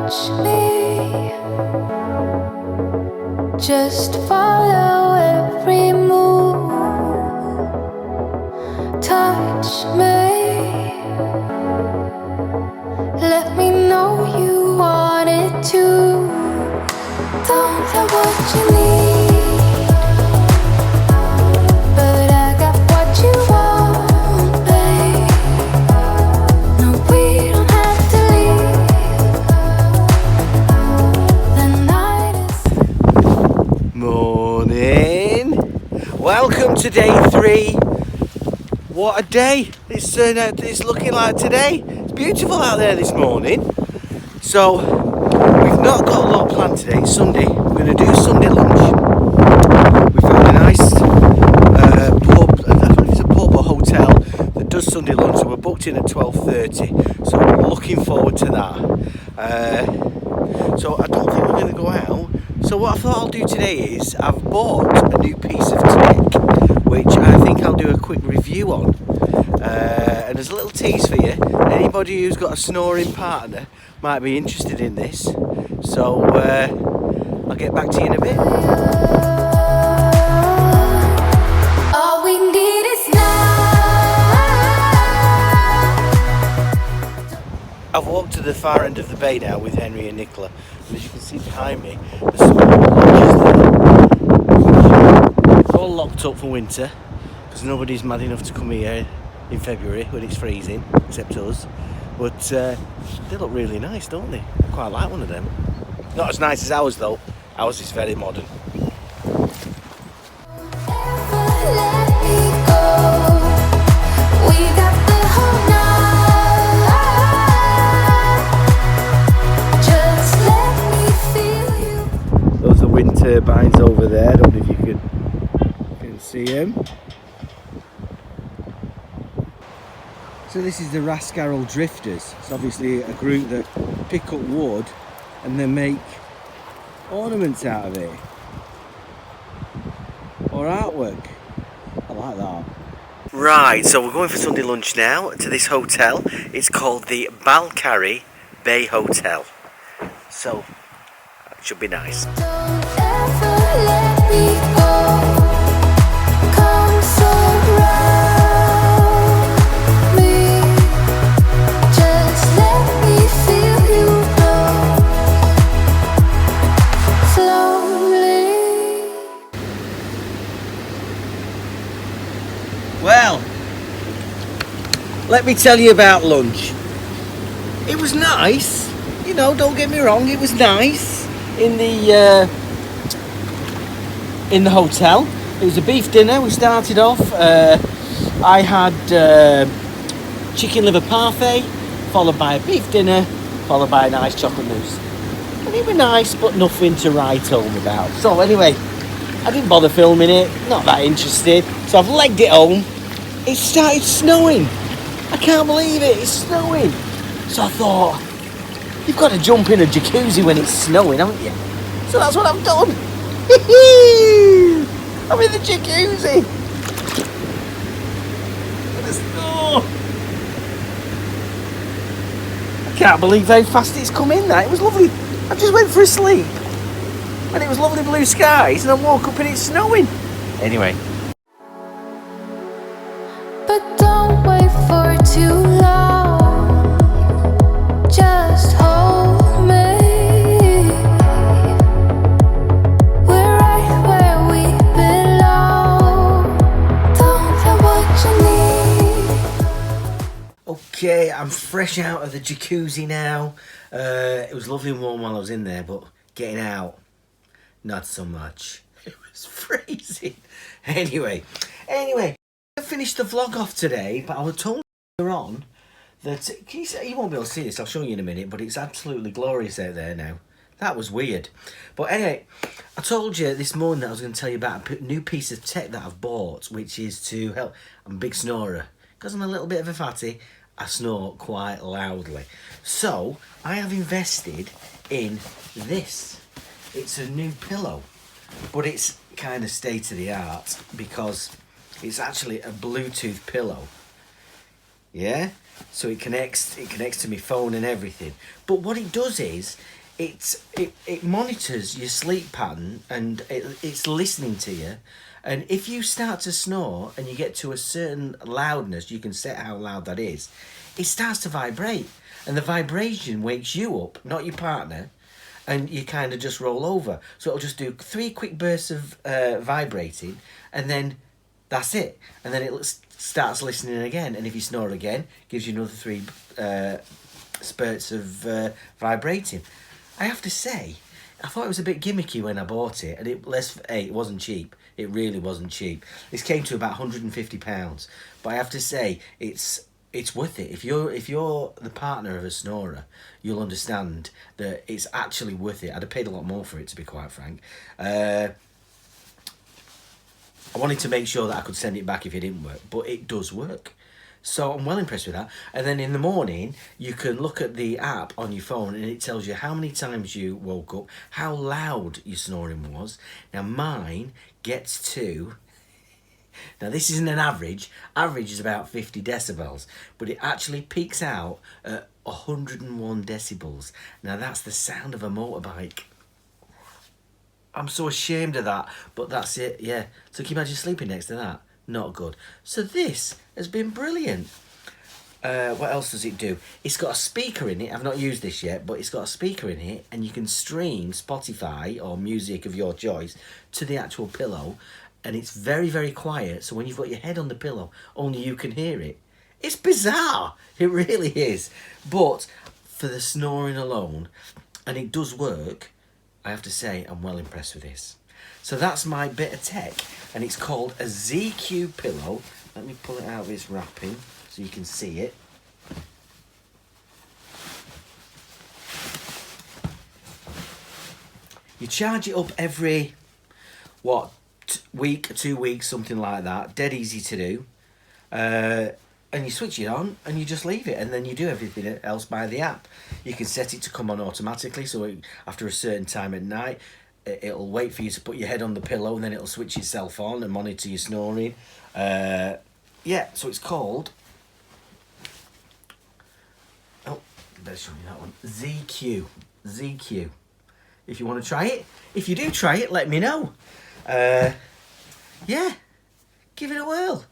touch me, just follow every move. Touch me, let me know you want it too. Don't have what you need, but I got what you want, babe. No, we don't have to leave. The night is Morning. Welcome to day 3. What a day it's looking like today. It's beautiful out there this morning. So we've not got a lot planned today. It's Sunday. We're going to do Sunday lunch. We found a nice pub. I don't know if it's a pub or hotel that does Sunday lunch. So we're booked in at 12:30. So we're looking forward to that. So I don't think we're going to go out. So what I thought I'll do today is I've bought a new piece of tech, which I think I'll do a quick review on. And there's a little tease for you. Anybody who's got a snoring partner might be interested in this. So I'll get back to you in a bit. all we need is now. I've walked to the far end of the bay now with Henry and Nicola, and as you can see behind me, the small lodges there. It's all locked up for winter because nobody's mad enough to come here in February when it's freezing, except us. But they look really nice, don't they? I quite like one of them. Not as nice as ours though. Ours is very modern. Let me go. We got the whole night. Just let me feel you. Those are wind turbines over there. I don't know if you can see them. So this is the Rascarol Drifters. It's obviously a group that pick up wood and then make ornaments out of it. Or artwork. I like that. Right, so we're going for Sunday lunch now to this hotel. It's called the Balcarry Bay Hotel. So, it should be nice. Don't ever let me go. Come surround me. Just let me feel you blow slowly. Well, let me tell you about lunch. It was nice, you know, don't get me wrong, it was nice in the hotel. It was a beef dinner. We started off, I had chicken liver parfait, followed by a beef dinner, followed by a nice chocolate mousse. And it was nice, but nothing to write home about. So anyway, I didn't bother filming it, not that interested. So I've legged it home. It started snowing. I can't believe it, it's snowing. So I thought, you've got to jump in a jacuzzi when it's snowing, haven't you? So that's what I've done. I'm in the jacuzzi. The snow. I can't believe how fast it's come in there. It was lovely. I just went for a sleep. And it was lovely blue skies, and I woke up and it's snowing. Anyway. But don't wait for too long. Just hold me. We're right where we belong. Don't have what you need. Okay, I'm fresh out of the jacuzzi now. It was lovely and warm while I was in there, but getting out, not so much. It was freezing. Anyway, I finished the vlog off today, but I was told earlier on that, you won't be able to see this, I'll show you in a minute, but it's absolutely glorious out there now. That was weird. But anyway, I told you this morning that I was going to tell you about a new piece of tech that I've bought, which is to help. I'm a big snorer. Because I'm a little bit of a fatty, I snore quite loudly. So, I have invested in this. It's a new pillow, but it's kind of state of the art because it's actually a Bluetooth pillow. Yeah? So it connects to my phone and everything. But what it does is, it monitors your sleep pattern, and it's listening to you. And if you start to snore and you get to a certain loudness, you can set how loud that is, it starts to vibrate. And the vibration wakes you up, not your partner, and you kind of just roll over. So it'll just do 3 quick bursts of vibrating, and then that's it. And then it starts listening again. And if you snore again, gives you another 3 spurts of vibrating. I have to say, I thought it was a bit gimmicky when I bought it, and it wasn't cheap. It really wasn't cheap. This came to about £150, but I have to say it's worth it. If you're the partner of a snorer, you'll understand that it's actually worth it. I'd have paid a lot more for it, to be quite frank. I wanted to make sure that I could send it back if it didn't work, but it does work. So I'm well impressed with that. And then in the morning, you can look at the app on your phone, and it tells you how many times you woke up, how loud your snoring was. Now mine gets to... Now this isn't an average. Average is about 50 decibels, but it actually peaks out at 101 decibels. Now that's the sound of a motorbike. I'm so ashamed of that, but that's it, yeah. So can you imagine sleeping next to that? Not good. So this has been brilliant. What else does it do? It's got a speaker in it. I've not used this yet, but it's got a speaker in it, and you can stream Spotify or music of your choice to the actual pillow, and it's very, very quiet. So when you've got your head on the pillow, only you can hear it. It's bizarre. It really is. But for the snoring alone, and it does work, I have to say I'm well impressed with this. So that's my bit of tech, and it's called a ZQ pillow. Let me pull it out of its wrapping so you can see it. You charge it up every, week, 2 weeks, something like that. Dead easy to do. And you switch it on and you just leave it, and then you do everything else by the app. You can set it to come on automatically, so after a certain time at night, it'll wait for you to put your head on the pillow, and then it'll switch itself on and monitor your snoring. Yeah, so it's called... Oh, better show you that one. ZQ. ZQ. If you want to try it. If you do try it, let me know. Yeah, give it a whirl.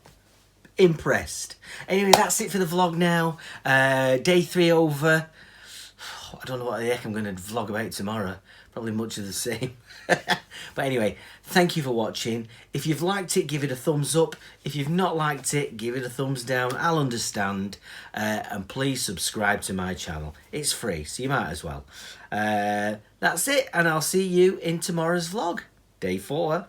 Impressed. Anyway, that's it for the vlog now. Day 3 over. I don't know what the heck I'm going to vlog about tomorrow. Probably much of the same. But anyway, thank you for watching. If you've liked it, give it a thumbs up. If you've not liked it, give it a thumbs down. I'll understand. And please subscribe to my channel. It's free, so you might as well. That's it, and I'll see you in tomorrow's vlog. Day 4.